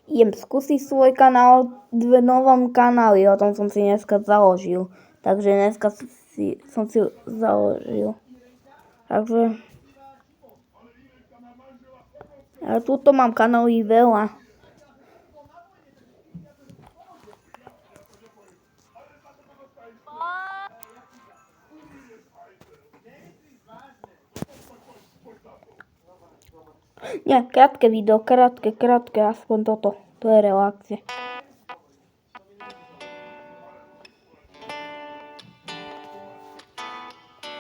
idem skúsiť svoj kanál v novom kanáli, o tom som si dneska založil. Takže dneska som si založil. Takže a tuto mám kanály veľa. Nie, krátke video, krátke, aspoň toto. To je reakcie.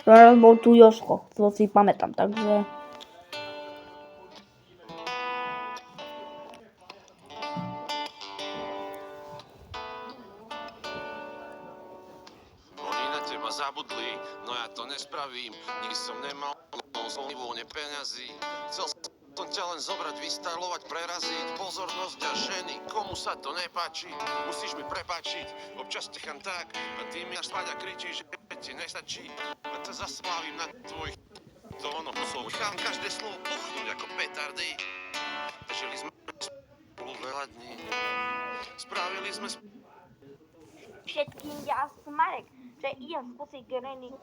Teraz bol tu Jožko, to si pamätám, takže... Oni na teba zabudli, no ja to nespravím. Nikdy som nemal zlivône peňazí. Chcel som ťa len zobrať, vystalovať, preraziť. Pozornosť a ženy, komu sa to nepáči. Musíš mi prepáčiť, občas techam tak. A ty mi až spať a kričíš, že ti nestačí. A to zasmávim na tvojich tónoch. Nechám každé slovo puchnúť ako petardy. Žili sme spolu veľa dní. Spravili sme Všetkým ja som Marek, že idem skúsiť Granny.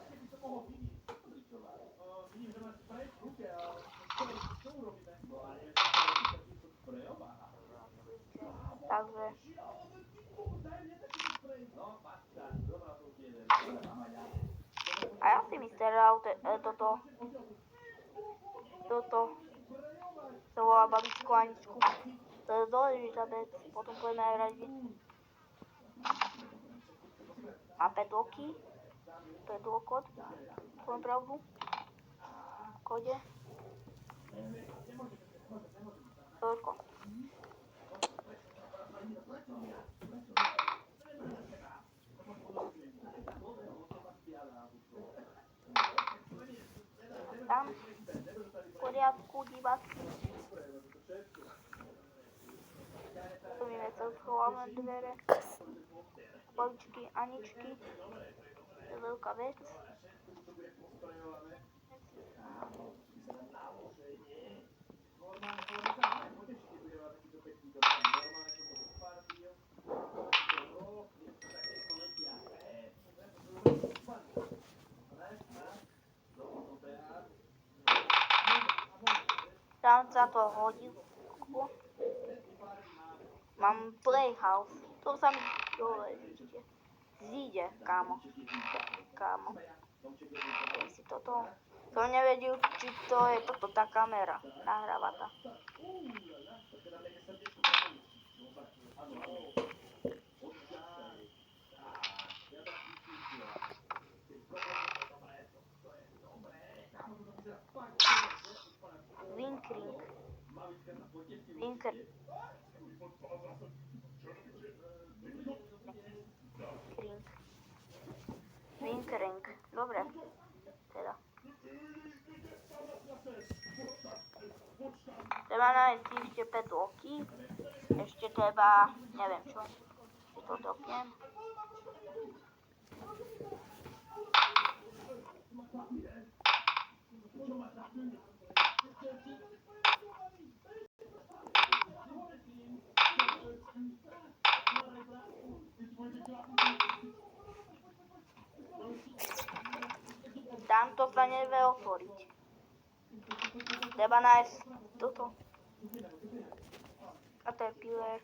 Takže... A ja si myslím, toto sa volá babičku Aničku. To je dôležitá vec, potom budeme aj radi. Má 5 oky, to je dôkod, poviem pravdu, v kode. Toľko. Tam, v poriadku, diváci. Pomíme sa schováme dvere. Babičky Aničky. To je veľká vec. Tam sa to hodí. Mám playhouse. To sa mi dole zíde, kámo. Si toto... Som nevedel, či to je toto tá kamera. Nahráva tá. Winkering. Dobre. Teda. Treba nájsť ešte 5 oky. Ešte treba, neviem čo. Si to dopnem. Tamto sa nevie otvoriť. Treba nájsť toto. A to je pillar.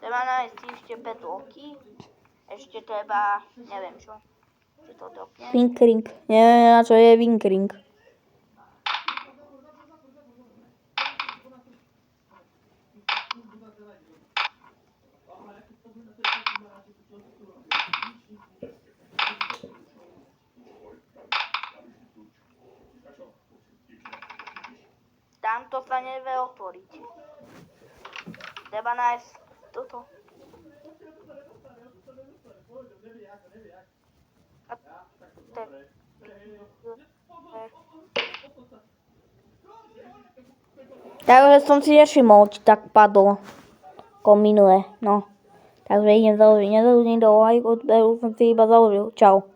Treba nájsť ešte 5 oky. Ešte treba, neviem čo. Či to dopnem. Winkering. Neviem na čo je winkering. Tamto sa nevie otvoriť. Treba nájsť toto. A takže som si nevšimol, či tak padlo. Ako minule, no. Takže idem založiť. Nezaložím do like, odberu som si iba založil. Čau.